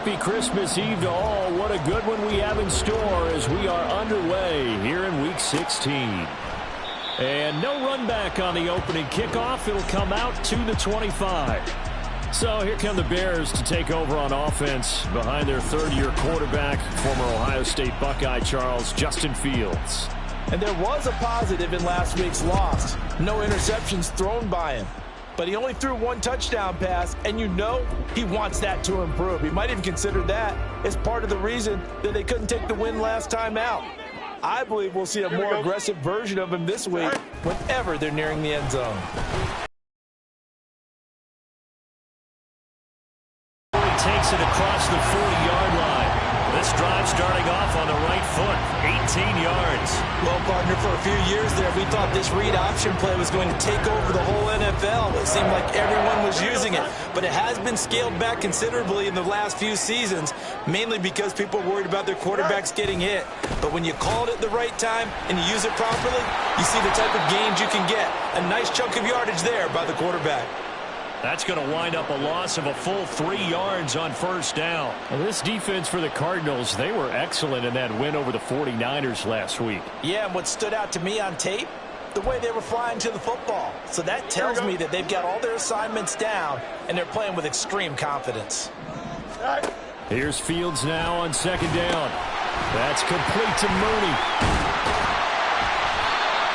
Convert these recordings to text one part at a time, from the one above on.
Happy Christmas Eve to all. What a good one we have in store as we are underway here in Week 16. And no run back on the opening kickoff. It'll come out to the 25. So here come the Bears to take over on offense behind their third-year quarterback, former Ohio State Buckeye Justin Fields. And there was a positive in last week's loss. No interceptions thrown by him. But he only threw one touchdown pass, and you know he wants that to improve. He might even consider that as part of the reason that they couldn't take the win last time out. I believe we'll see a more aggressive version of him this week whenever they're nearing the end zone. Takes it across the 40-yard line. This drive starting off on the right foot, 18 yards. Well, partner, for a few years there, we thought this read option play was going to take over the whole NFL. It seemed like everyone was using it, but it has been scaled back considerably in the last few seasons, mainly because people are worried about their quarterbacks getting hit. But when you call it at the right time and you use it properly, you see the type of gains you can get. A nice chunk of yardage there by the quarterback. That's going to wind up a loss of a full 3 yards on first down. Well, this defense for the Cardinals, they were excellent in that win over the 49ers last week. Yeah, and what stood out to me on tape, the way they were flying to the football. So that tells me that they've got all their assignments down, and they're playing with extreme confidence. Here's Fields now on second down. That's complete to Mooney.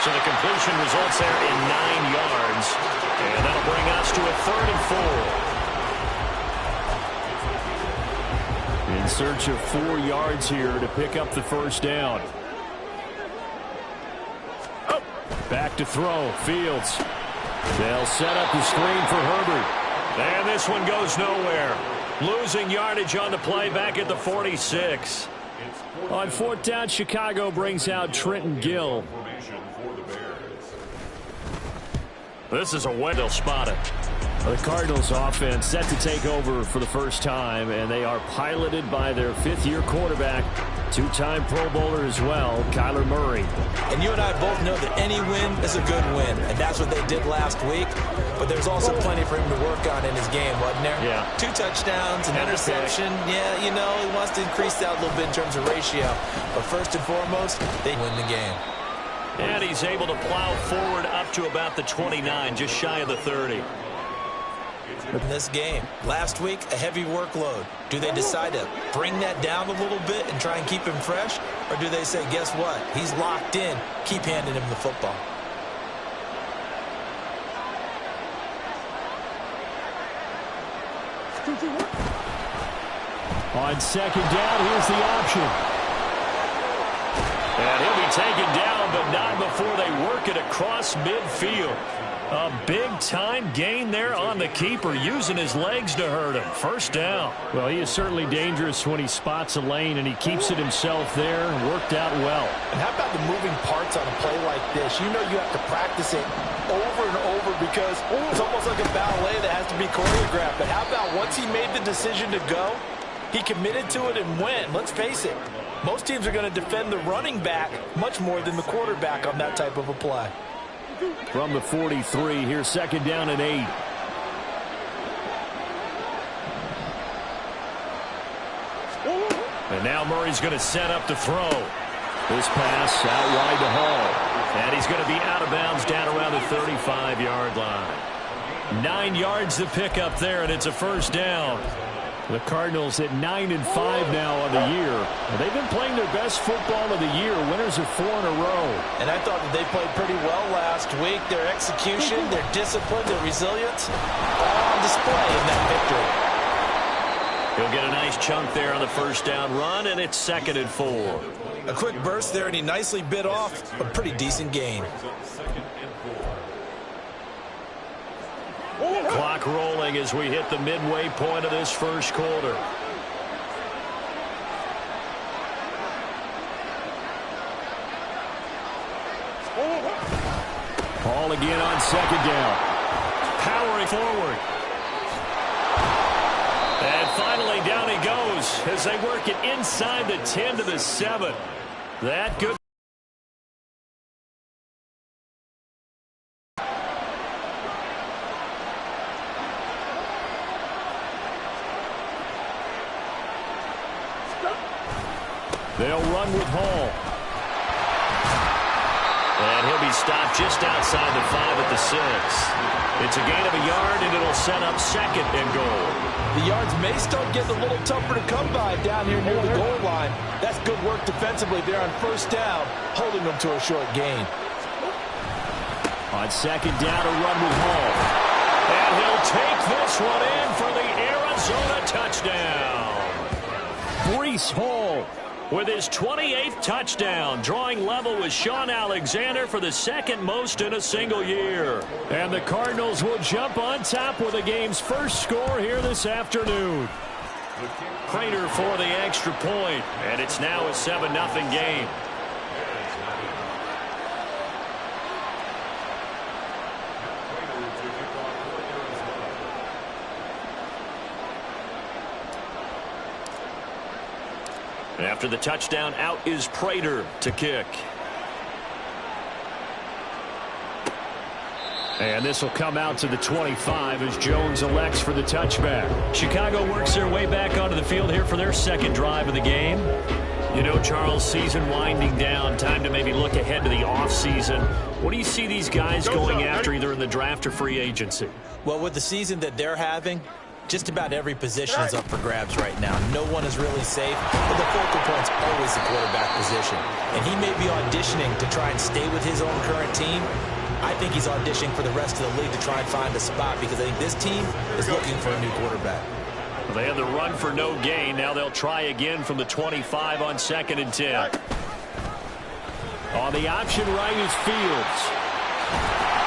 So the completion results there in 9 yards. And that'll bring us to a 3rd and 4. In search of 4 yards here to pick up the first down. Back to throw. Fields. They'll set up the screen for Herbert. And this one goes nowhere. Losing yardage on the play back at the 46. On 4th down, Chicago brings out Trenton Gill. This is a way they'll spot it. The Cardinals offense set to take over for the first time, and they are piloted by their 5th-year quarterback, 2-time Pro Bowler as well, Kyler Murray. And you and I both know that any win is a good win, and that's what they did last week. But there's also plenty for him to work on in his game, wasn't there? Yeah. 2 touchdowns, an interception. Yeah, you know, he wants to increase that a little bit in terms of ratio. But first and foremost, they win the game. And he's able to plow forward up to about the 29, just shy of the 30. In this game, last week, a heavy workload. Do they decide to bring that down a little bit and try and keep him fresh? Or do they say, guess what? He's locked in. Keep handing him the football. On second down, here's the option. And he'll be taken down, but not before they work it across midfield. A big-time gain there on the keeper, using his legs to hurt him. First down. Well, he is certainly dangerous when he spots a lane, and he keeps it himself there. Worked out well. And how about the moving parts on a play like this? You know you have to practice it over and over because it's almost like a ballet that has to be choreographed. But how about once he made the decision to go, he committed to it and went. Let's face it. Most teams are going to defend the running back much more than the quarterback on that type of a play. From the 43, here's second down and 8. And now Murray's going to set up to throw. This pass out wide to Hall. And he's going to be out of bounds down around the 35-yard line. 9 yards to pick up there, and it's a first down. The Cardinals at 9-5 now on the year. They've been playing their best football of the year. Winners of 4 in a row. And I thought that they played pretty well last week. Their execution, their discipline, their resilience, all on display in that victory. He'll get a nice chunk there on the first down run, and it's 2nd and 4. A quick burst there, and he nicely bit off a pretty decent gain. Clock rolling as we hit the midway point of this first quarter. Ball again on second down. Powering forward. And finally down he goes as they work it inside the 10 to the 7. That good. They'll run with Hall. And he'll be stopped just outside the 5 at the 6. It's a gain of a yard, and it'll set up 2nd and goal. The yards may start getting a little tougher to come by down here near the goal line. That's good work defensively there on 1st down, holding them to a short gain. On 2nd down, a run with Hall. And he'll take this one in for the Arizona touchdown. Breece Hall with his 28th touchdown, drawing level with Shaun Alexander for the 2nd most in a single year. And the Cardinals will jump on top with the game's first score here this afternoon. Prater for the extra point, and it's now a 7-0 game. After the touchdown, out is Prater to kick. And this will come out to the 25 as Jones elects for the touchback. Chicago works their way back onto the field here for their 2nd drive of the game. You know, Charles, season winding down, time to maybe look ahead to the offseason. What do you see these guys going after either in the draft or free agency? Well, with the season that they're having, just about every position is up for grabs right now. No one is really safe, but the focal point's always the quarterback position. And he may be auditioning to try and stay with his own current team. I think he's auditioning for the rest of the league to try and find a spot because I think this team is looking for a new quarterback. Well, they had the run for no gain. Now they'll try again from the 25 on 2nd and 10. On the option right is Fields.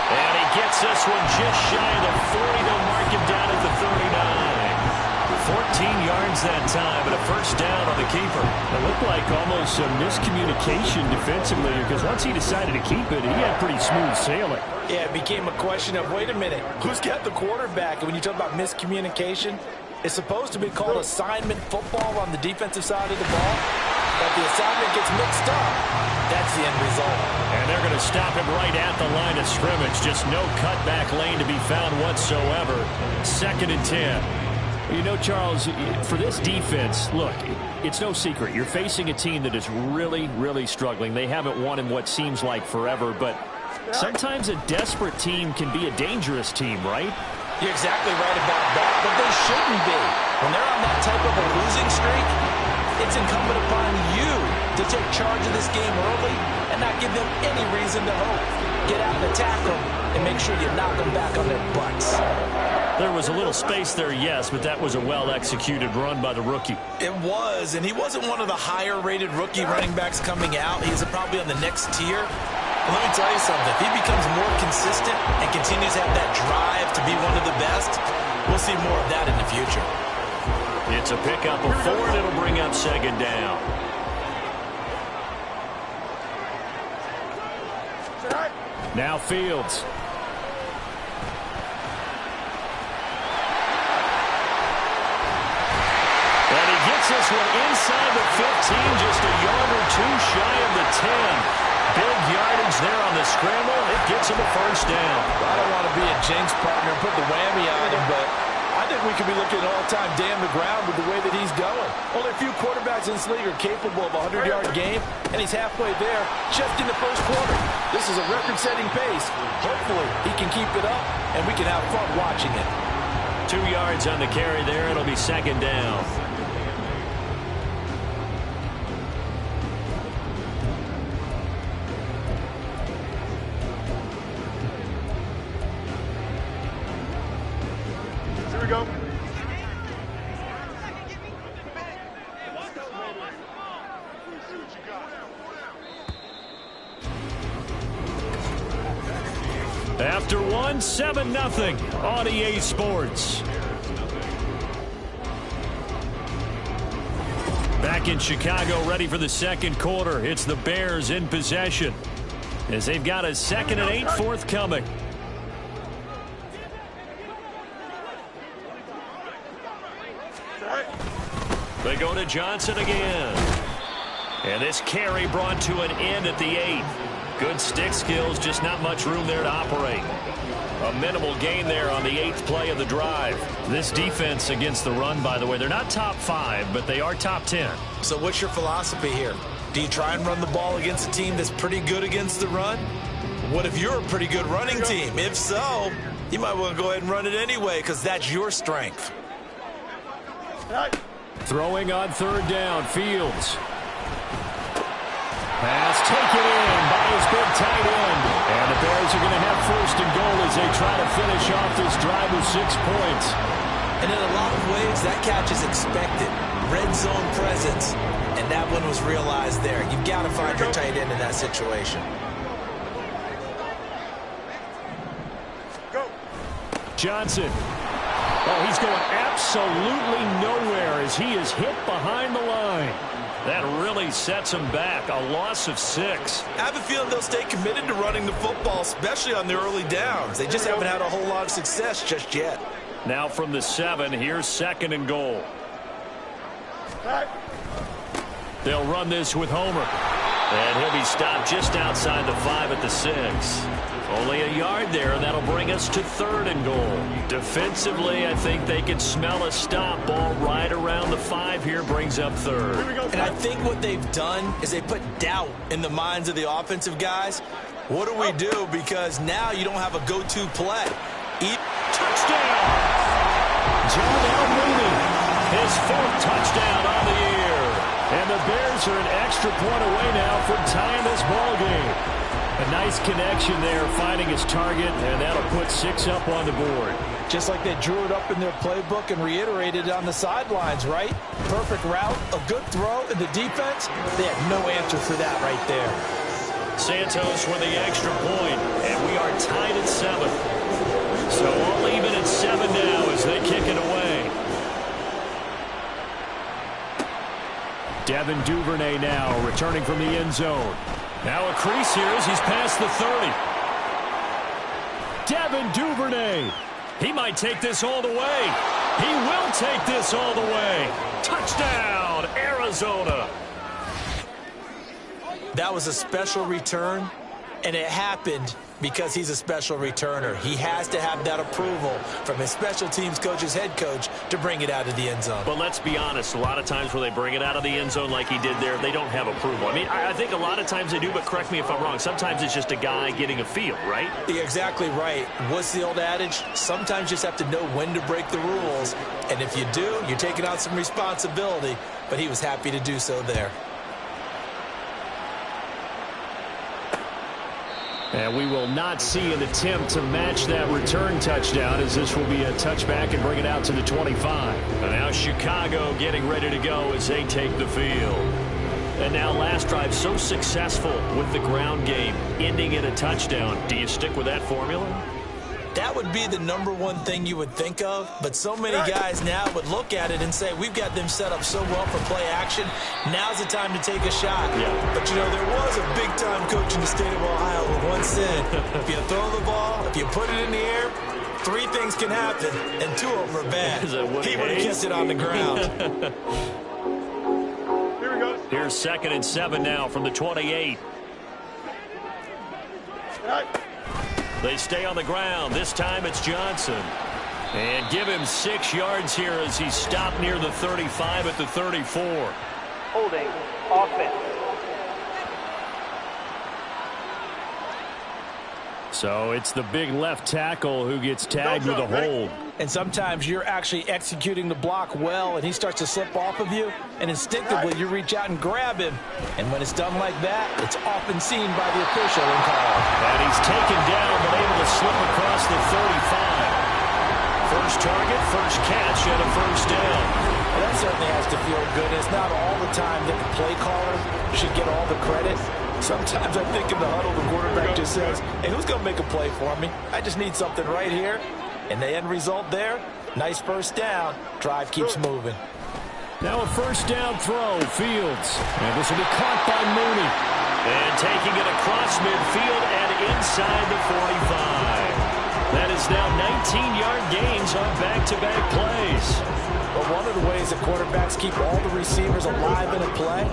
And he gets this one just shy of the 40. They'll mark him down at the 39. 14 yards that time, and a 1st down on the keeper. It looked like almost a miscommunication defensively because once he decided to keep it, he had pretty smooth sailing. Yeah, it became a question of, wait a minute, who's got the quarterback? And when you talk about miscommunication, it's supposed to be called assignment football on the defensive side of the ball. But the assignment gets mixed up. That's the end result. And they're going to stop him right at the line of scrimmage. Just no cutback lane to be found whatsoever. 2nd and 10. You know, Charles, for this defense, look, it's no secret. You're facing a team that is really, really struggling. They haven't won in what seems like forever, but sometimes a desperate team can be a dangerous team, right? You're exactly right about that, but they shouldn't be. When they're on that type of a losing streak, it's incumbent upon you to take charge of this game early and not give them any reason to hope. Get out and attack them and make sure you knock them back on their butts. There was a little space there, yes, but that was a well-executed run by the rookie. It was, and he wasn't one of the higher-rated rookie running backs coming out. He's probably on the next tier. But let me tell you something. If he becomes more consistent and continues to have that drive to be one of the best, we'll see more of that in the future. It's a pickup of 4, and it'll bring up 2nd down. Now Fields. And he gets this one inside the 15, just a yard or 2 shy of the 10. Big yardage there on the scramble. It gets him a 1st down. I don't want to be a jinx partner and put the whammy on him, but I think we could be looking at an all-time day on the ground with the way that he's going. Only a few quarterbacks in this league are capable of a 100-yard game, and he's halfway there just in the 1st quarter. This is a record-setting pace. Hopefully, he can keep it up, and we can have fun watching it. 2 yards on the carry there. It'll be 2nd down. Here we go. After 1, 7-0 on EA Sports. Back in Chicago, ready for the 2nd quarter. It's the Bears in possession as they've got a 2nd and 8 forthcoming. They go to Johnson again. And this carry brought to an end at the 8. Good stick skills, just not much room there to operate. A minimal gain there on the 8th play of the drive. This defense against the run, by the way, they're not top 5, but they are top 10. So what's your philosophy here? Do you try and run the ball against a team that's pretty good against the run? What if you're a pretty good running team? If so, you might want to go ahead and run it anyway because that's your strength. Throwing on 3rd down, Fields. Pass taken in by his big tight end. And the Bears are going to have 1st and goal as they try to finish off this drive with 6 points. And in a lot of ways, that catch is expected. Red zone presence. And that one was realized there. You've got to find your tight end in that situation. Go. Johnson. Oh, he's going absolutely nowhere as he is hit behind the line. That really sets him back. A loss of 6. I have a feeling they'll stay committed to running the football, especially on the early downs. They just haven't had a whole lot of success just yet. Now from the 7, here's 2nd and goal. They'll run this with Homer. And he'll be stopped just outside the 5 at the 6. Only a yard there, and that'll bring us to 3rd and goal. Defensively, I think they can smell a stop. Ball right around the 5 here brings up 3rd. And I think what they've done is they put doubt in the minds of the offensive guys. What do we do? Because now you don't have a go-to play. Touchdown! John Mooney, his 4th touchdown on the year. And the Bears are an extra point away now from tying this ball game. A nice connection there, finding his target, and that'll put 6 up on the board. Just like they drew it up in their playbook and reiterated it on the sidelines, right? Perfect route, a good throw, and the defense, they had no answer for that right there. Santos with the extra point, and we are tied at 7. So all even at 7 now as they kick it away. Devin Duvernay now returning from the end zone. Now a crease here as he's past the 30. Devin Duvernay. He might take this all the way. He will take this all the way. Touchdown, Arizona. That was a special return, and it happened because he's a special returner. He has to have that approval from his special teams coach's head coach to bring it out of the end zone. But let's be honest, a lot of times where they bring it out of the end zone like he did there, they don't have approval. I mean, I think a lot of times they do, but correct me if I'm wrong. Sometimes it's just a guy getting a feel, right? You're exactly right. What's the old adage? Sometimes you just have to know when to break the rules. And if you do, you're taking on some responsibility. But he was happy to do so there. And we will not see an attempt to match that return touchdown, as this will be a touchback and bring it out to the 25. And now Chicago getting ready to go as they take the field. And now last drive so successful with the ground game, ending in a touchdown. Do you stick with that formula? That would be the #1 thing you would think of, but so many guys now would look at it and say, we've got them set up so well for play action, now's the time to take a shot. Yeah. But, you know, there was a big-time coach in the state of Ohio who once said, if you throw the ball, if you put it in the air, 3 things can happen, and 2 of them are bad. He would have kissed it on the ground. Here we go. Here's 2nd and 7 now from the 28. They stay on the ground. This time it's Johnson. And give him 6 yards here as he's stopped near the 35 at the 34. Holding offense. So it's the big left tackle who gets tagged with a hold. And sometimes you're actually executing the block well, and he starts to slip off of you, and instinctively you reach out and grab him. And when it's done like that, it's often seen by the official and called. And he's taken down, but able to slip across the 35. First target, first catch, and a first down. Well, that certainly has to feel good. It's not all the time that the play caller should get all the credit. Sometimes I think in the huddle, the quarterback just says, hey, who's going to make a play for me? I just need something right here. And the end result there, nice first down. Drive keeps moving. Now a first down throw, Fields. And this will be caught by Mooney. And taking it across midfield and inside the 45. That is now 19-yard gains on back-to-back plays. But one of the ways that quarterbacks keep all the receivers alive in a play,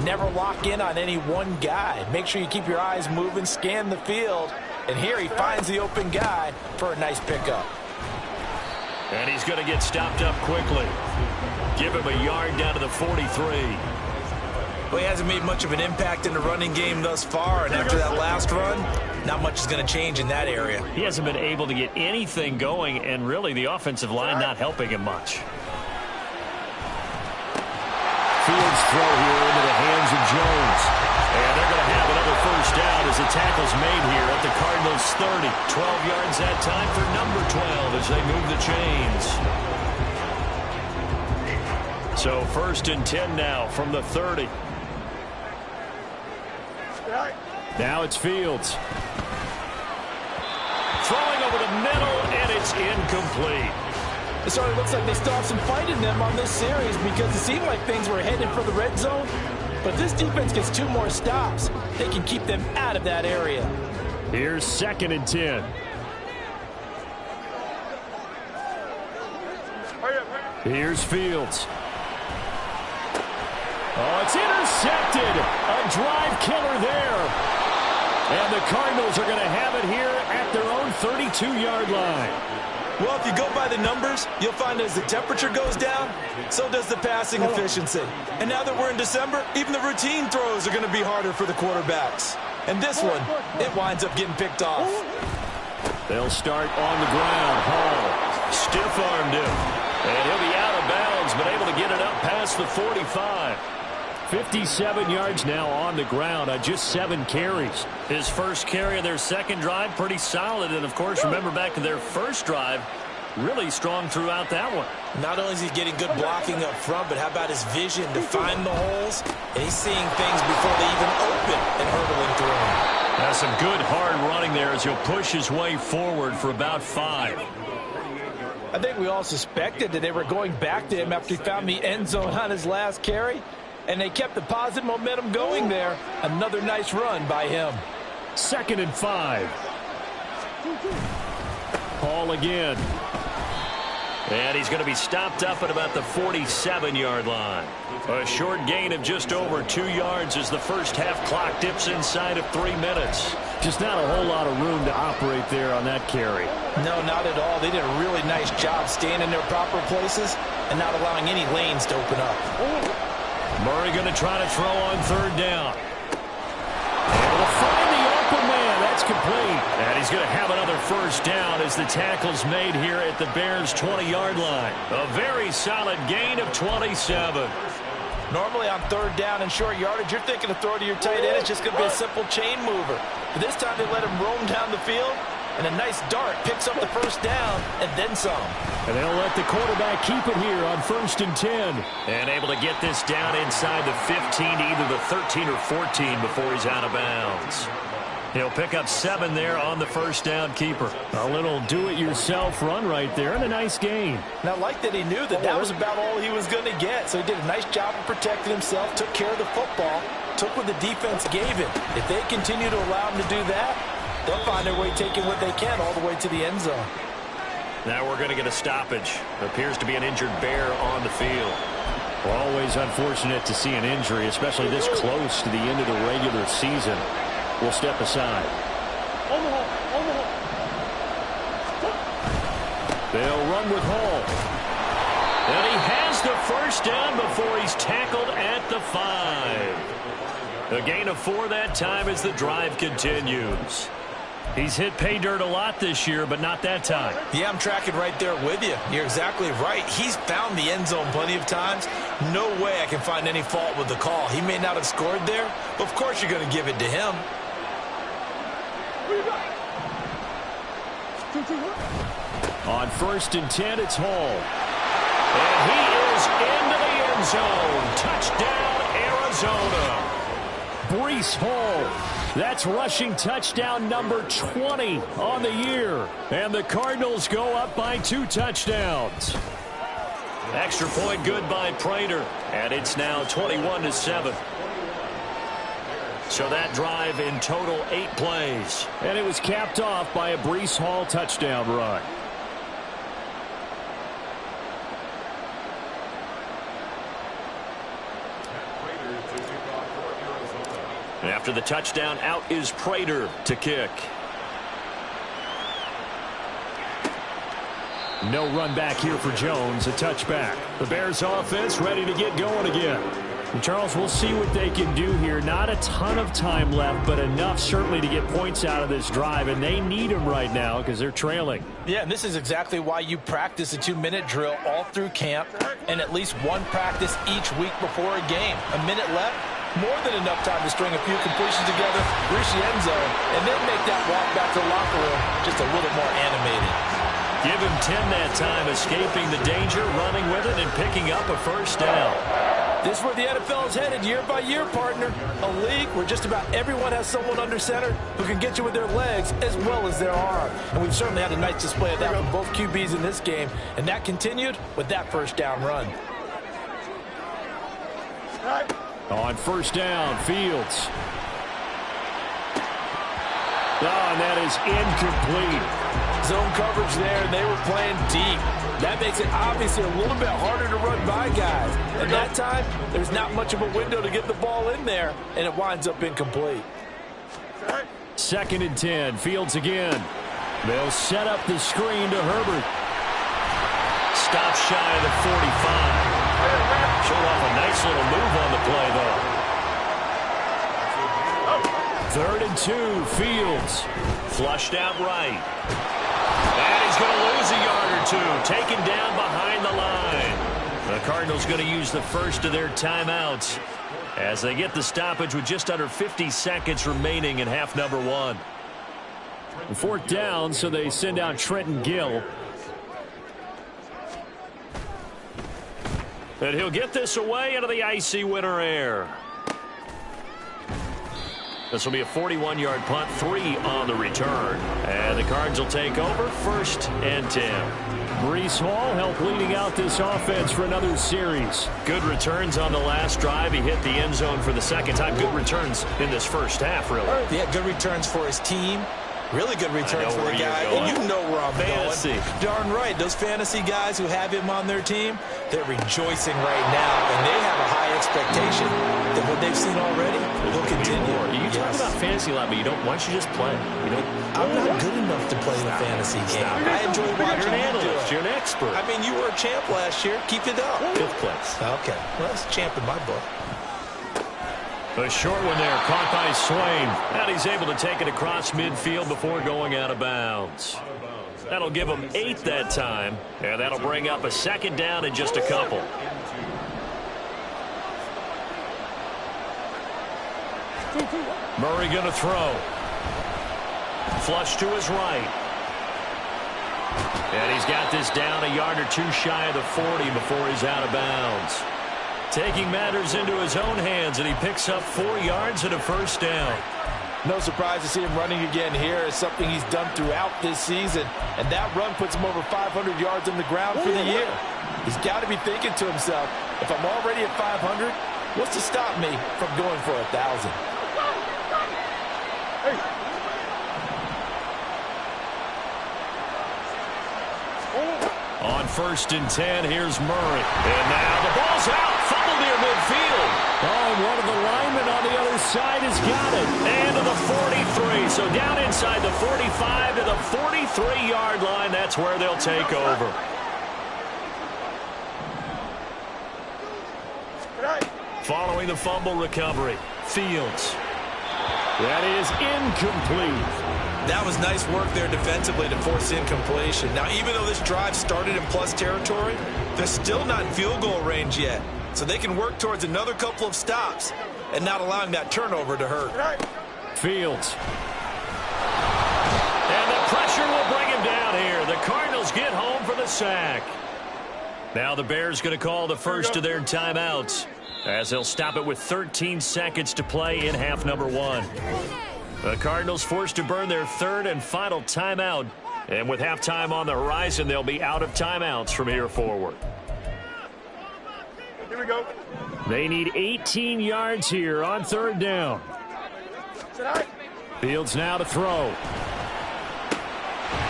never lock in on any one guy. Make sure you keep your eyes moving, scan the field. And here he finds the open guy for a nice pickup. And he's going to get stopped up quickly. Give him a yard down to the 43. Well, he hasn't made much of an impact in the running game thus far, and after that last run, not much is going to change in that area. He hasn't been able to get anything going, and really the offensive line not helping him much. Fields throw here into the hands of Jones. And they're going to have another first down as the tackle's made here at the Cardinals' 30. 12 yards that time for number 12 as they move the chains. So 1st and 10 now from the 30. Now it's Fields. Throwing over the middle, and it's incomplete. It certainly looks like they still have some fight in them on this series because it seemed like things were headed for the red zone. But this defense gets 2 more stops. They can keep them out of that area. Here's 2nd and 10. Here's Fields. Oh, it's intercepted. A drive killer there. And the Cardinals are going to have it here at their own 32-yard line. Well, if you go by the numbers, you'll find as the temperature goes down, so does the passing efficiency. And now that we're in December, even the routine throws are going to be harder for the quarterbacks. And this one, it winds up getting picked off. They'll start on the ground. Hall stiff-armed him. And he'll be out of bounds, but able to get it up past the 45. 57 yards now on the ground on just 7 carries. His first carry of their second drive, pretty solid. And, of course, remember back to their first drive, really strong throughout that one. Not only is he getting good blocking up front, but how about his vision to find the holes? And he's seeing things before they even open and hurdling through them. That's some good hard running there as he'll push his way forward for about 5. I think we all suspected that they were going back to him after he found the end zone on his last carry. And they kept the positive momentum going there. Another nice run by him. 2nd and 5. Hall again. And he's going to be stopped up at about the 47-yard line. A short gain of just over 2 yards as the first half clock dips inside of 3 minutes. Just not a whole lot of room to operate there on that carry. No, not at all. They did a really nice job staying in their proper places and not allowing any lanes to open up. Murray going to try to throw on 3rd down. Able to find the open man. That's complete. And he's going to have another first down as the tackle's made here at the Bears' 20-yard line. A very solid gain of 27. Normally on 3rd down and short yardage, you're thinking to throw to your tight end. It's just going to be a simple chain mover. But this time they let him roam down the field. And a nice dart picks up the first down and then some. And they'll let the quarterback keep it here on 1st and 10. And able to get this down inside the 15 to either the 13 or 14 before he's out of bounds. He'll pick up 7 there on the first down keeper. A little do-it-yourself run right there and a nice gain. And I like that he knew that that was about all he was going to get. So he did a nice job of protecting himself, took care of the football, took what the defense gave him. If they continue to allow him to do that, they'll find their way taking what they can all the way to the end zone. Now we're going to get a stoppage. Appears to be an injured Bear on the field. Always unfortunate to see an injury, especially this close to the end of the regular season. We'll step aside. They'll run with Hall. And he has the first down before he's tackled at the 5. A gain of 4 that time as the drive continues. He's hit pay dirt a lot this year, but not that time. Yeah, I'm tracking right there with you. You're exactly right. He's found the end zone plenty of times. No way I can find any fault with the call. He may not have scored there, but of course you're going to give it to him. On 1st and 10, it's Hall. And he is into the end zone. Touchdown, Arizona. Breece Hall. That's rushing touchdown number 20 on the year. And the Cardinals go up by 2 touchdowns. Extra point good by Prater. And it's now 21-7. So that drive in total 8 plays. And it was capped off by a Breece Hall touchdown run. After the touchdown, out is Prater to kick. No run back here for Jones, a touchback. The Bears offense ready to get going again. And Charles, we'll see what they can do here. Not a ton of time left, but enough certainly to get points out of this drive, and they need them right now because they're trailing. Yeah, and this is exactly why you practice a 2-minute drill all through camp and at least one practice each week before a game. A minute left, more than enough time to string a few completions together, reach the end zone, and then make that walk back to the locker room just a little more animated. Give him 10 that time, escaping the danger, running with it, and picking up a first down. This is where the NFL is headed year by year, partner. A league where just about everyone has someone under center who can get you with their legs as well as their arm. And we've certainly had a nice display of that from both QBs in this game. And that continued with that first down run. On first down, Fields. Oh, and that is incomplete. Zone coverage there, and they were playing deep. That makes it obviously a little bit harder to run by guys. At that time, there's not much of a window to get the ball in there, and it winds up incomplete. 2nd and 10, Fields again. They'll set up the screen to Herbert. Stop shy of the 45. Showed off a nice little move on the play, though. 3rd and 2, Fields. Flushed out right. And he's going to lose a yard or two. Taken down behind the line. The Cardinals going to use the first of their timeouts as they get the stoppage with just under 50 seconds remaining in half number 1. 4th down, so they send out Trenton Gill. And he'll get this away into the icy winter air. This will be a 41-yard punt, 3 on the return. And the Cards will take over, 1st and 10. Breece Hall helped leading out this offense for another series. Good returns on the last drive. He hit the end zone for the 2nd time. Good returns in this first half, really. Yeah, good returns for his team. Really good returns for the guy. And you know where I'm fantasy going. Darn right. Those fantasy guys who have him on their team, they're rejoicing right now, and they have a high expectation that what they've seen already will continue. You talk about fantasy a lot, but you don't. Why don't you just play? You don't. I'm not good enough to play the fantasy game. I enjoy watching You're an you do analyst. it. You're an expert. I mean, you were a champ last year. Keep it up. 5th place. Okay. Well, that's champ in my book. A short one there, caught by Swain. And he's able to take it across midfield before going out of bounds. That'll give him 8 that time. And that'll bring up a 2nd down in just a couple. Murray going to throw. Flush to his right. And he's got this down a yard or two shy of the 40 before he's out of bounds. Taking matters into his own hands, and he picks up 4 yards and a first down. No surprise to see him running again here. It's something he's done throughout this season. And that run puts him over 500 yards on the ground for the year. He's got to be thinking to himself, if I'm already at 500, what's to stop me from going for 1,000? On 1st and 10, here's Murray. And now the ball's out. Fumble near midfield. Oh, and one of the linemen on the other side has got it. And to the 43. So down inside the 45 to the 43-yard line. That's where they'll take over. Following the fumble recovery, Fields. That is incomplete. That was nice work there defensively to force incompletion. Now, even though this drive started in plus territory, they're still not in field goal range yet. So they can work towards another couple of stops and not allowing that turnover to hurt. Fields. And the pressure will bring him down here. The Cardinals get home for the sack. Now the Bears going to call the first of their timeouts as they'll stop it with 13 seconds to play in half number 1. The Cardinals forced to burn their 3rd and final timeout. And with halftime on the horizon, they'll be out of timeouts from here forward. Here we go. They need 18 yards here on 3rd down. Fields now to throw.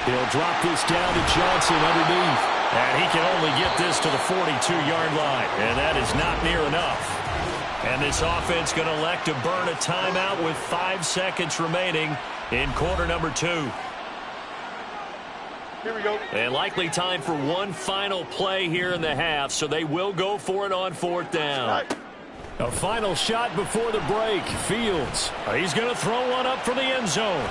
He'll drop this down to Johnson underneath. And he can only get this to the 42-yard line. And that is not near enough. And this offense going to elect to burn a timeout with 5 seconds remaining in quarter number 2. Here we go. And likely time for one final play here in the half, so they will go for it on 4th down. A final shot before the break. Fields. He's going to throw one up from the end zone.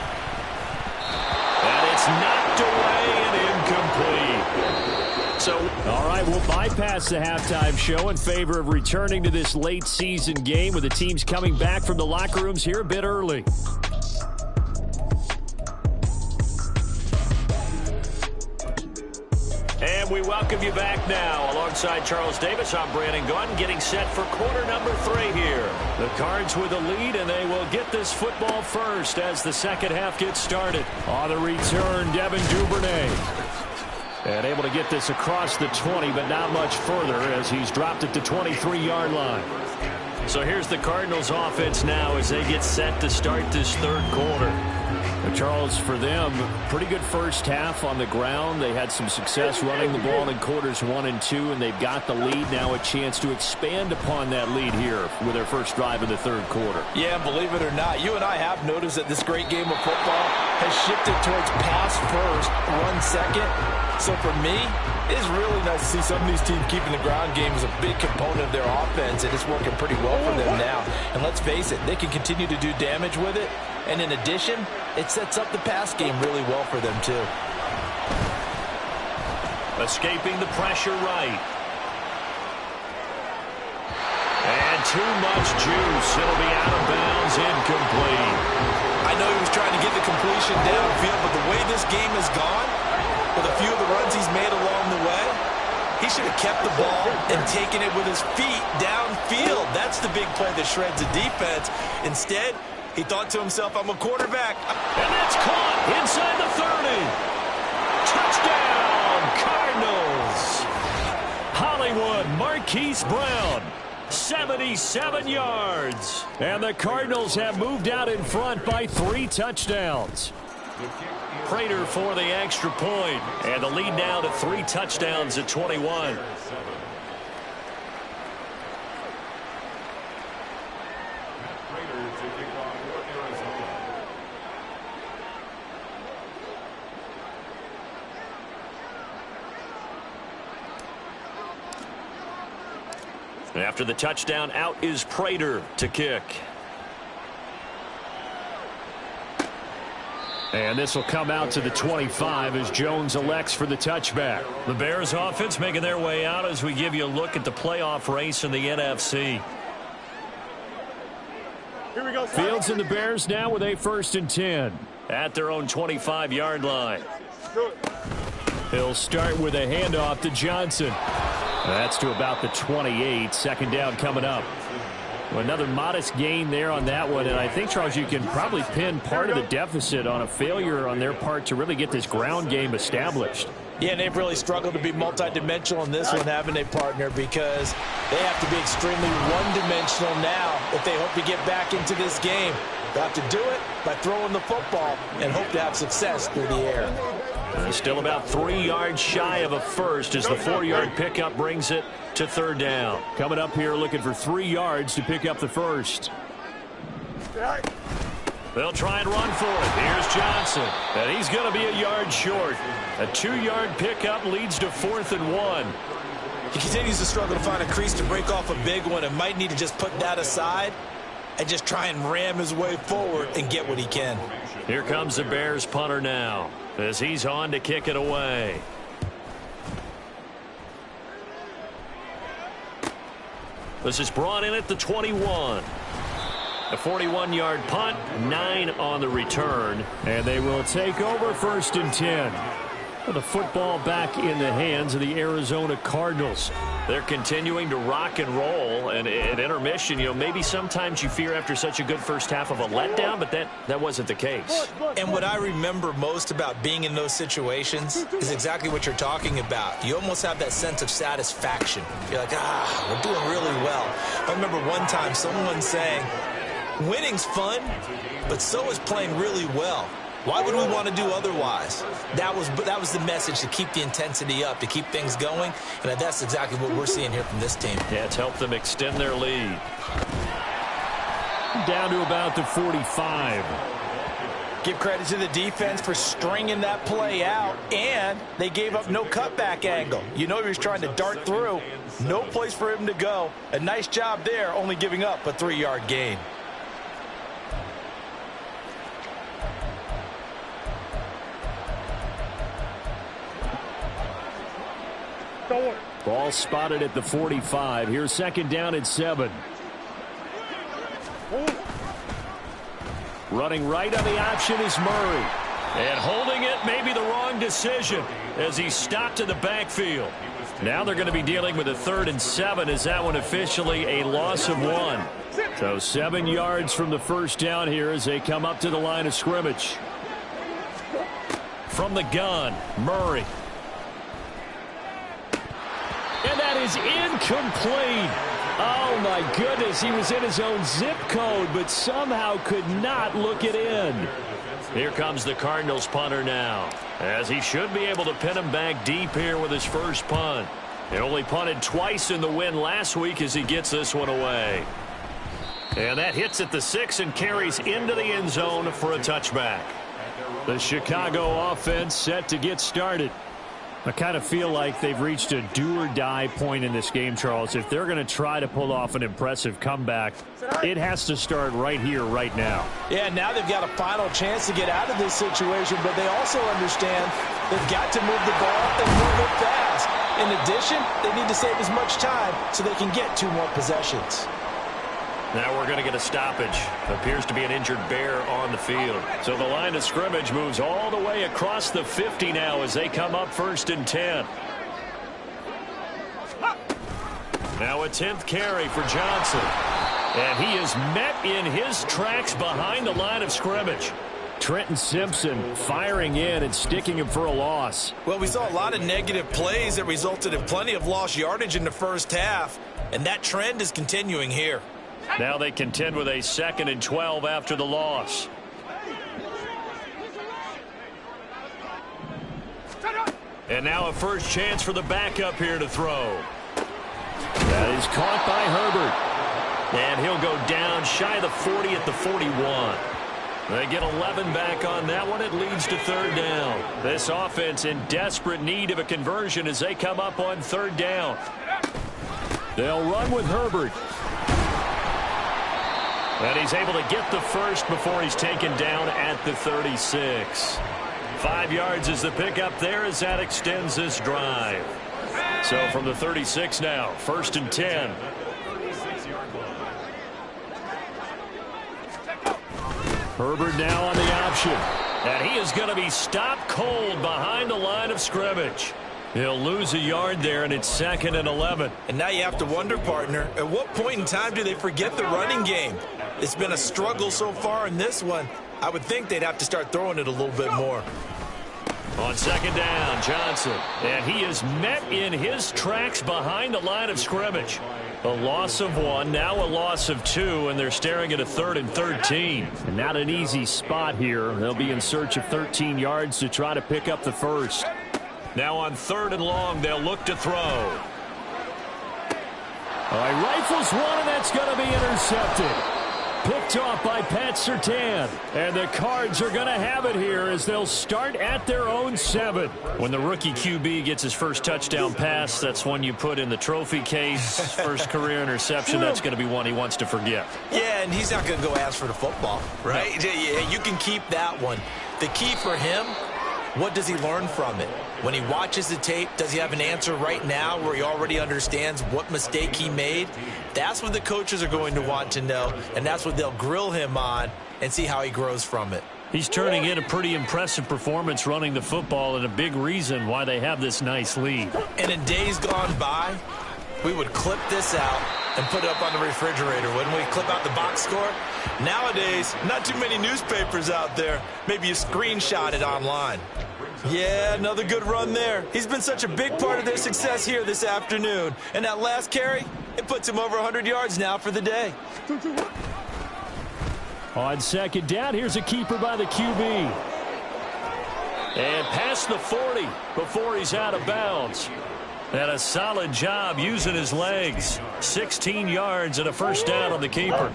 And it's knocked away and incomplete. So, all right, we'll bypass the halftime show in favor of returning to this late season game with the teams coming back from the locker rooms here a bit early. And we welcome you back now. Alongside Charles Davis, I'm Brandon Gaudin, getting set for quarter number 3 here. The Cards with a lead, and they will get this football first as the second half gets started. On the return, Devin Duvernay. And able to get this across the 20, but not much further as he's dropped it to 23-yard line. So here's the Cardinals offense now as they get set to start this third quarter. Charles, for them, pretty good first half on the ground. They had some success running the ball in quarters 1 and 2, and they've got the lead now, a chance to expand upon that lead here with their first drive of the third quarter. Yeah, believe it or not, you and I have noticed that this great game of football has shifted towards pass first, run second. So for me, it's really nice to see some of these teams keeping the ground game as a big component of their offense, and it's working pretty well for them now. And let's face it, they can continue to do damage with it. And in addition, it sets up the pass game really well for them, too. Escaping the pressure right. And too much juice. It'll be out of bounds, incomplete. I know he was trying to get the completion downfield, but the way this game has gone, with a few of the runs he's made along the way, he should have kept the ball and taken it with his feet downfield. That's the big play that shreds the defense. Instead, he thought to himself, I'm a quarterback. And that's caught inside the 30. Touchdown, Cardinals. Hollywood Marquise Brown, 77 yards. And the Cardinals have moved out in front by 3 touchdowns. Prater for the extra point. And the lead now to 3 touchdowns at 21. After the touchdown, out is Prater to kick. And this will come out to the 25 as Jones elects for the touchback. The Bears offense making their way out as we give you a look at the playoff race in the NFC. Here we go. Fields and the Bears now with a 1st and 10 at their own 25-yard line. He'll start with a handoff to Johnson. That's to about the 28. 2nd down coming up. Well, another modest gain there on that one, and I think, Charles, you can probably pin part of the deficit on a failure on their part to really get this ground game established. Yeah, and they've really struggled to be multidimensional in this one, haven't they, partner? Because they have to be extremely one-dimensional now if they hope to get back into this game. They have to do it by throwing the football and hope to have success through the air. Still about 3 yards shy of a first as the 4-yard pickup brings it to 3rd down. Coming up here looking for 3 yards to pick up the first. They'll try and run for it. Here's Johnson. And he's going to be a yard short. A 2-yard pickup leads to 4th and 1. He continues to struggle to find a crease to break off a big one and might need to just put that aside and just try and ram his way forward and get what he can. Here comes the Bears punter now as he's on to kick it away. This is brought in at the 21. A 41-yard punt, 9 on the return. And they will take over 1st and 10. The football back in the hands of the Arizona Cardinals. They're continuing to rock and roll, and at intermission, maybe sometimes you fear after such a good first half of a letdown, but that wasn't the case. And what I remember most about being in those situations is exactly what you're talking about. You almost have that sense of satisfaction. You're like, we're doing really well. I remember one time someone saying, winning's fun, but so is playing really well. Why would we want to do otherwise? That was the message, to keep the intensity up, to keep things going, and that's exactly what we're seeing here from this team. Yeah, it's helped them extend their lead. Down to about the 45. Give credit to the defense for stringing that play out, and they gave up no cutback angle. You know he was trying to dart through. No place for him to go. A nice job there, only giving up a 3-yard gain. Ball spotted at the 45. Here's second down and 7. Running right on the option is Murray. And holding it may be the wrong decision as he stopped in the backfield. Now they're going to be dealing with a 3rd and 7 as that one officially a loss of 1. So 7 yards from the first down here as they come up to the line of scrimmage. From the gun, Murray. And that is incomplete. Oh, my goodness. He was in his own zip code, but somehow could not look it in. Here comes the Cardinals punter now, as he should be able to pin him back deep here with his first punt. He only punted twice in the win last week as he gets this one away. And that hits at the 6 and carries into the end zone for a touchback. The Chicago offense set to get started. I kind of feel like they've reached a do-or-die point in this game, Charles. If they're going to try to pull off an impressive comeback, it has to start right here, right now. Yeah, now they've got a final chance to get out of this situation, but they also understand they've got to move the ball and move it fast. In addition, they need to save as much time so they can get 2 more possessions. Now we're going to get a stoppage. Appears to be an injured bear on the field. So the line of scrimmage moves all the way across the 50 now as they come up 1st and 10. Now a 10th carry for Johnson. And he is met in his tracks behind the line of scrimmage. Trenton Simpson firing in and sticking him for a loss. Well, we saw a lot of negative plays that resulted in plenty of lost yardage in the first half. And that trend is continuing here. Now they contend with a 2nd and 12 after the loss. And now a first chance for the backup here to throw. That is caught by Herbert. And he'll go down shy of the 40 at the 41. They get 11 back on that one. It leads to 3rd down. This offense in desperate need of a conversion as they come up on 3rd down. They'll run with Herbert. And he's able to get the first before he's taken down at the 36. 5 yards is the pickup there as that extends this drive. So from the 36 now, 1st and 10. Herbert now on the option. And he is going to be stopped cold behind the line of scrimmage. He'll lose a yard there, and it's 2nd and 11. And now you have to wonder, partner, at what point in time do they forget the running game? It's been a struggle so far in this one. I would think they'd have to start throwing it a little bit more. On 2nd down, Johnson. And he is met in his tracks behind the line of scrimmage. A loss of 1, now a loss of 2, and they're staring at a 3rd and 13. And not an easy spot here. They'll be in search of 13 yards to try to pick up the first. Now on 3rd and long, they'll look to throw. All right, rifles one, and that's going to be intercepted. Picked off by Pat Surtain. And the Cards are going to have it here as they'll start at their own 7. When the rookie QB gets his first touchdown pass, that's one you put in the trophy case. First career interception, that's going to be one he wants to forget. Yeah, and he's not going to go ask for the football, right? No. Yeah, you can keep that one. The key for him, what does he learn from it? When he watches the tape, does he have an answer right now where he already understands what mistake he made? That's what the coaches are going to want to know, and that's what they'll grill him on and see how he grows from it. He's turning in a pretty impressive performance running the football, and a big reason why they have this nice lead. And in days gone by, we would clip this out and put it up on the refrigerator, wouldn't we? Clip out the box score. Nowadays, not too many newspapers out there. Maybe you screenshot it online. Yeah, another good run there. He's been such a big part of their success here this afternoon. And that last carry, it puts him over 100 yards now for the day. On 2nd down, here's a keeper by the QB. And past the 40 before he's out of bounds. And a solid job using his legs. 16 yards and a first down on the keeper.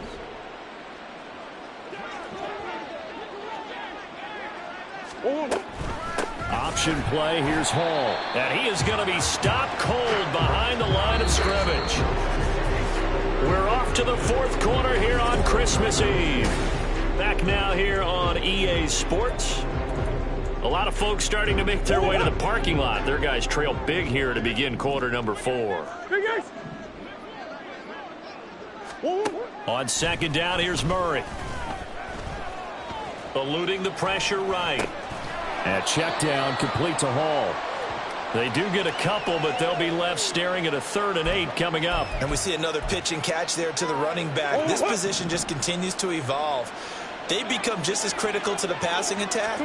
Option play, here's Hall. And he is going to be stopped cold behind the line of scrimmage. We're off to the fourth quarter here on Christmas Eve. Back now here on EA Sports. A lot of folks starting to make their way to the parking lot. Their guys trail big here to begin quarter number 4. On second down, here's Murray. Eluding the pressure right. And check down, complete to Hall. They do get a couple, but they'll be left staring at a 3rd and 8 coming up. And we see another pitch and catch there to the running back. This position just continues to evolve. They become just as critical to the passing attack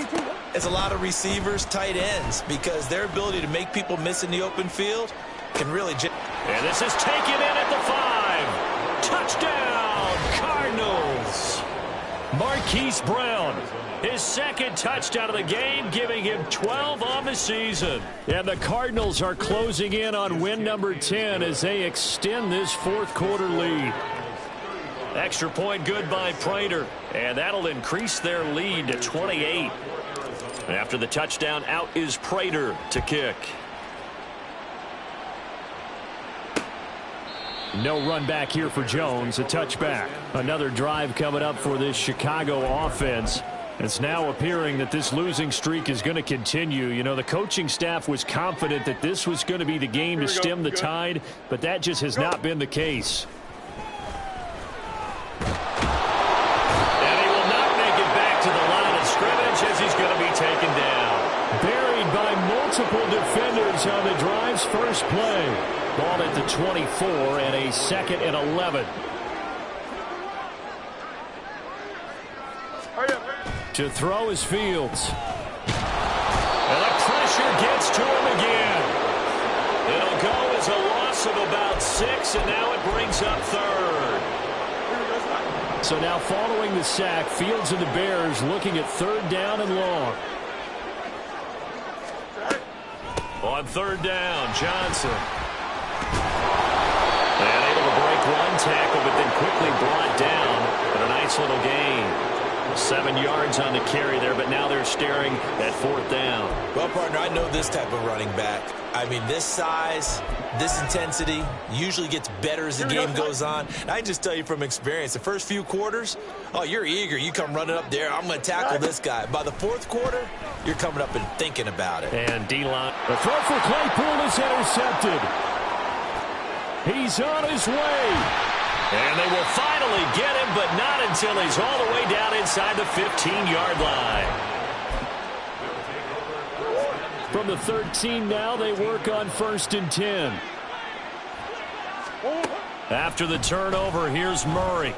as a lot of receivers, tight ends, because their ability to make people miss in the open field can really... And this is taken in at the 5. Touchdown, Cardinals. Marquise Brown, his second touchdown of the game, giving him 12 on the season. And the Cardinals are closing in on win number 10 as they extend this fourth quarter lead. Extra point good by Prater, and that'll increase their lead to 28. After the touchdown, out is Prater to kick. No run back here for Jones, a touchback. Another drive coming up for this Chicago offense. It's now appearing that this losing streak is going to continue. You know, the coaching staff was confident that this was going to be the game to stem the tide, but that just has not been the case. And he will not make it back to the line of scrimmage as he's going to be taken down. Buried by multiple defenders on the drive's first play. Ball at the 24 and a 2nd and 11. To throw is Fields. And the pressure gets to him again. It'll go as a loss of about 6, and now it brings up 3rd. So now following the sack, Fields and the Bears looking at 3rd down and long. On 3rd down, Johnson. And able to break one tackle, but then quickly brought down. But a nice little gain. 7 yards on the carry there, but now they're staring at 4th down. Well, partner, I know this type of running back. I mean, this size, this intensity usually gets better as the game goes on. And I can just tell you from experience, the first few quarters, oh, you're eager. You come running up there, I'm going to tackle this guy. By the 4th quarter, you're coming up and thinking about it. And D-line. The throw for Claypool is intercepted. He's on his way. And they will finally get him, but not until he's all the way down inside the 15-yard line. From the 13 now, they work on 1st and 10. After the turnover, here's Murray.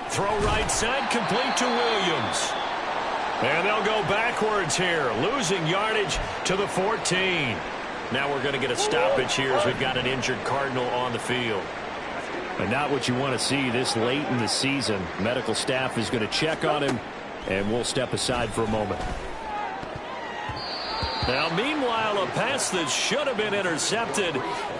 Throw right side, complete to Williams. And they'll go backwards here, losing yardage to the 14. Now we're going to get a stoppage here as we've got an injured Cardinal on the field. And not what you want to see this late in the season. Medical staff is going to check on him, and we'll step aside for a moment. Now, meanwhile, a pass that should have been intercepted,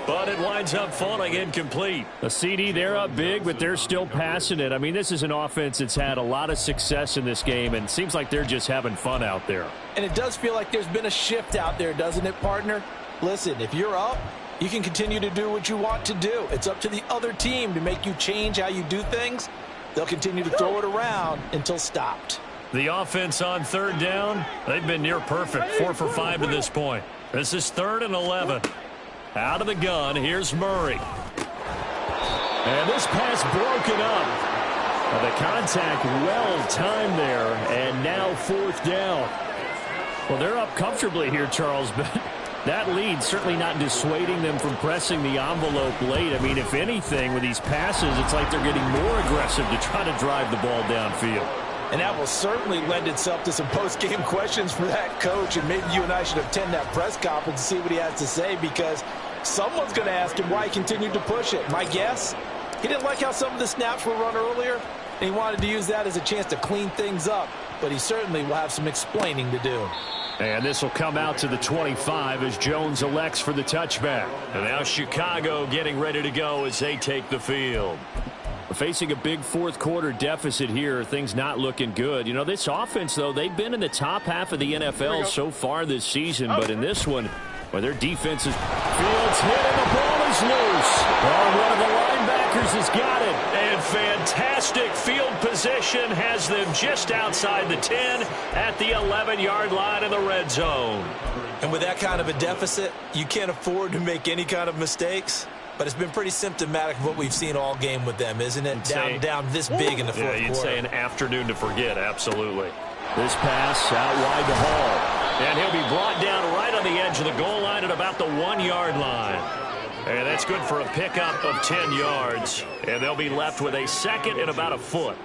but it winds up falling incomplete. A CD, they're up big, but they're still passing it. I mean, this is an offense that's had a lot of success in this game, and it seems like they're just having fun out there. And it does feel like there's been a shift out there, doesn't it, partner? Listen, if you're up, you can continue to do what you want to do. It's up to the other team to make you change how you do things. They'll continue to throw it around until stopped. The offense on 3rd down, they've been near perfect, 4 for 5 to this point. This is 3rd and 11. Out of the gun, here's Murray. And this pass broken up. The contact well timed there, and now 4th down. Well, they're up comfortably here, Charles, but that lead certainly not dissuading them from pressing the envelope late. I mean, if anything, with these passes, it's like they're getting more aggressive to try to drive the ball downfield. And that will certainly lend itself to some post-game questions for that coach. And maybe you and I should attend that press conference and see what he has to say, because someone's going to ask him why he continued to push it. My guess, he didn't like how some of the snaps were run earlier, and he wanted to use that as a chance to clean things up. But he certainly will have some explaining to do. And this will come out to the 25 as Jones elects for the touchback. And now Chicago getting ready to go as they take the field. Facing a big fourth-quarter deficit here, things not looking good. You know, this offense, though, they've been in the top half of the NFL so far this season, but in this one, well, their defense is... Fields hit and the ball is loose. Oh, one of the linebackers has got it. And fantastic field position has them just outside the 10 at the 11-yard line in the red zone. And with that kind of a deficit, you can't afford to make any kind of mistakes. But it's been pretty symptomatic of what we've seen all game with them, isn't it? Down this big in the fourth quarter. You'd say an afternoon to forget, absolutely. This pass out wide to Hall. And he'll be brought down right on the edge of the goal line at about the 1-yard line. And that's good for a pickup of 10 yards. And they'll be left with a second and about a foot.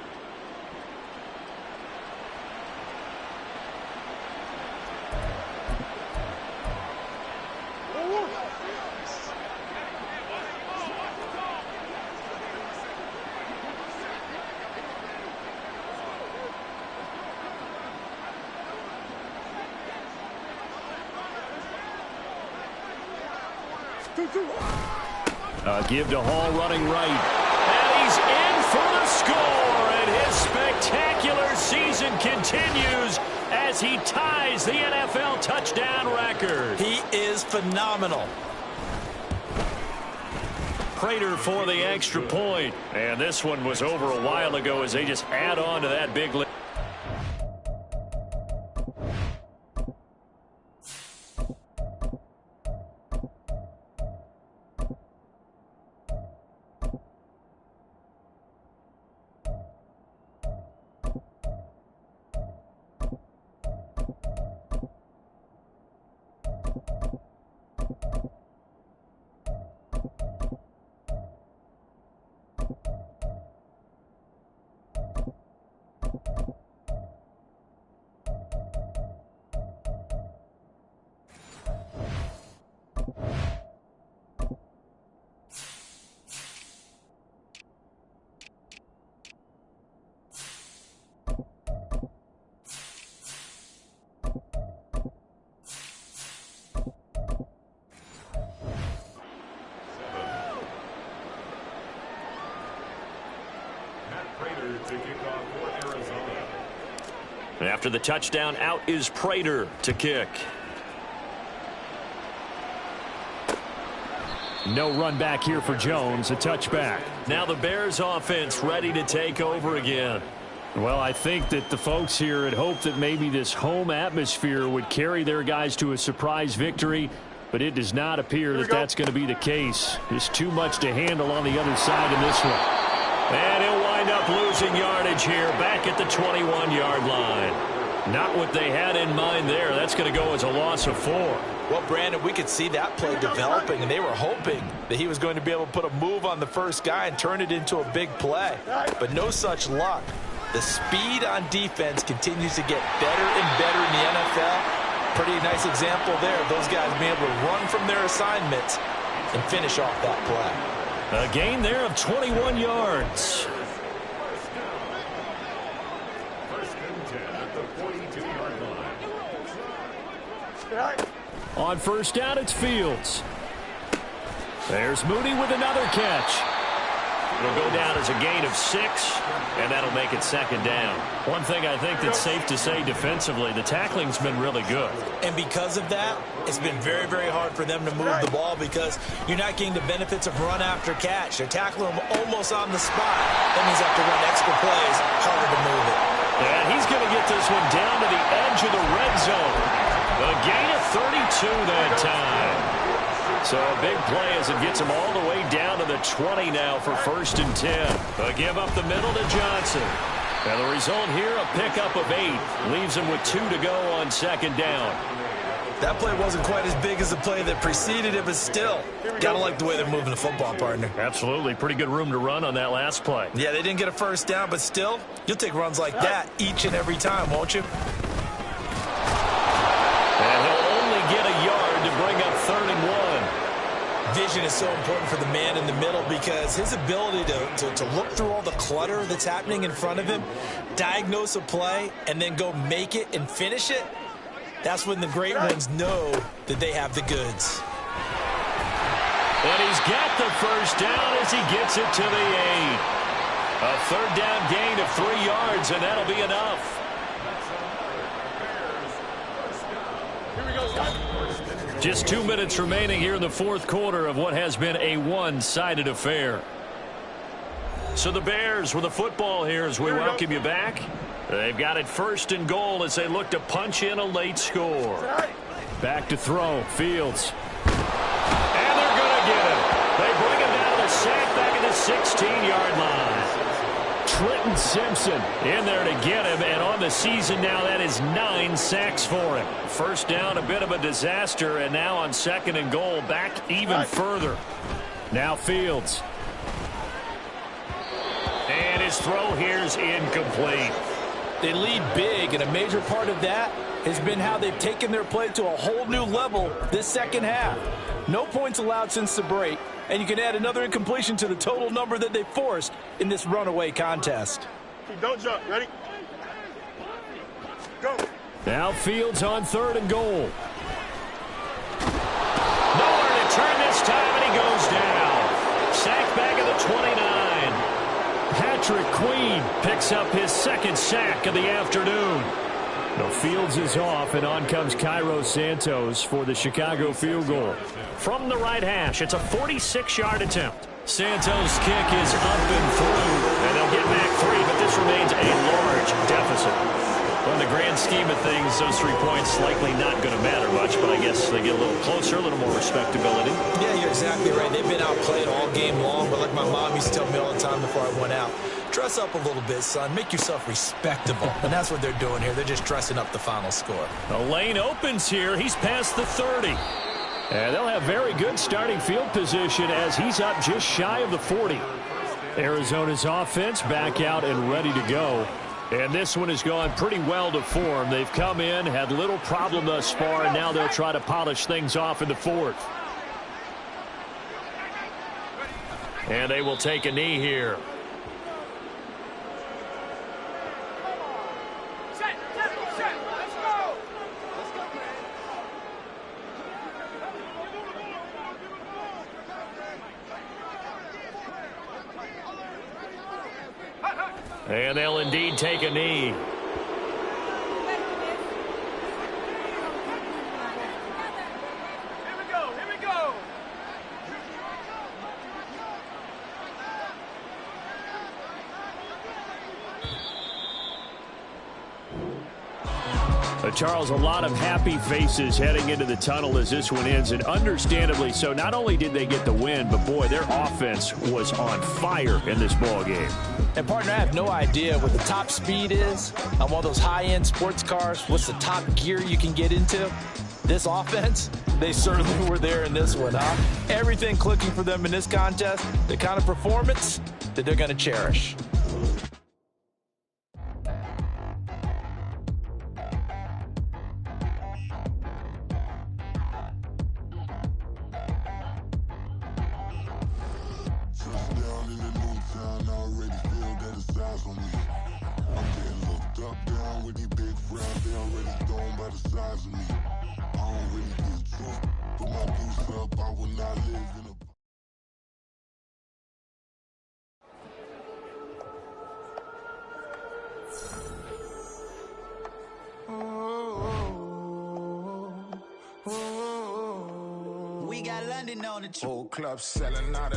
Give to Hall running right. And he's in for the score. And his spectacular season continues as he ties the NFL touchdown record. He is phenomenal. Prater for the extra point. And this one was over a while ago as they just add on to that big lead. After the touchdown, out is Prater to kick. No run back here for Jones, a touchback. Now the Bears offense ready to take over again. Well, I think that the folks here had hoped that maybe this home atmosphere would carry their guys to a surprise victory, but it does not appear that that's going to be the case. Just too much to handle on the other side in this one. And he'll wind up losing yardage here back at the 21-yard line. Not what they had in mind there. That's going to go as a loss of 4. Well, Brandon, we could see that play developing, and they were hoping that he was going to be able to put a move on the first guy and turn it into a big play. But no such luck. The speed on defense continues to get better and better in the NFL. Pretty nice example there of those guys being able to run from their assignments and finish off that play. A gain there of 21 yards. On first down, it's Fields. There's Mooney with another catch. It'll go down as a gain of 6, and that'll make it second down. One thing I think that's safe to say defensively, the tackling's been really good. And because of that, it's been very, very hard for them to move the ball because you're not getting the benefits of run after catch. They're tackling them almost on the spot. That means they have to run extra plays, harder to move it. And he's going to get this one down to the edge of the red zone. A gain of 32 that time. So a big play as it gets him all the way down to the 20 now for 1st and 10. A give up the middle to Johnson. And the result here, a pickup of 8. Leaves him with 2 to go on second down. That play wasn't quite as big as the play that preceded it, but still, gotta like the way they're moving the football, partner. Absolutely. Pretty good room to run on that last play. Yeah, they didn't get a first down, but still, you'll take runs like that each and every time, won't you? And he'll only get a yard to bring up 3rd and 1. Vision is so important for the man in the middle because his ability to look through all the clutter that's happening in front of him, diagnose a play, and then go make it and finish it, that's when the great ones know that they have the goods. And he's got the first down as he gets it to the 8. A third down gain of 3 yards, and that'll be enough. Just 2 minutes remaining here in the fourth quarter of what has been a one-sided affair. So the Bears with the football here as we welcome you back. They've got it first and goal as they look to punch in a late score. Back to throw. Fields. And they're going to get him. They bring him down to the sack back at the 16-yard line. Trenton Simpson in there to get him, and on the season now that is 9 sacks for him. First down, a bit of a disaster, and now on second and goal, back even further. Now Fields. And his throw here is incomplete. They lead big, and a major part of that has been how they've taken their play to a whole new level this second half. No points allowed since the break, and you can add another incompletion to the total number that they forced in this runaway contest. Don't jump. Ready? Go. Now Fields on third and goal. Nowhere to turn this time, and he goes down. Sacked back at the 29. Patrick Queen picks up his second sack of the afternoon. No, Fields is off, and on comes Cairo Santos for the Chicago field goal. From the right hash, it's a 46-yard attempt. Santos' kick is up and through, and they'll get back 3, but this remains a large deficit. Well, in the grand scheme of things, those 3 points likely not going to matter much, but I guess they get a little closer, a little more respectability. Yeah, you're exactly right. They've been outplayed all game long, but like my mom used to tell me all the time before I went out, dress up a little bit, son. Make yourself respectable. And that's what they're doing here. They're just dressing up the final score. The lane opens here. He's past the 30. And they'll have very good starting field position as he's up just shy of the 40. Arizona's offense back out and ready to go. And this one has gone pretty well to form. They've come in, had little problem thus far, and now they'll try to polish things off in the fourth. And they will take a knee here. And they'll indeed take a knee. Charles, a lot of happy faces heading into the tunnel as this one ends, and understandably so. Not only did they get the win, but boy, their offense was on fire in this ball game. And partner, I have no idea what the top speed is on one of those high-end sports cars. What's the top gear you can get into? This offense, they certainly were there in this one, huh? Everything clicking for them in this contest, the kind of performance that they're going to cherish. We got London on the whole club selling out of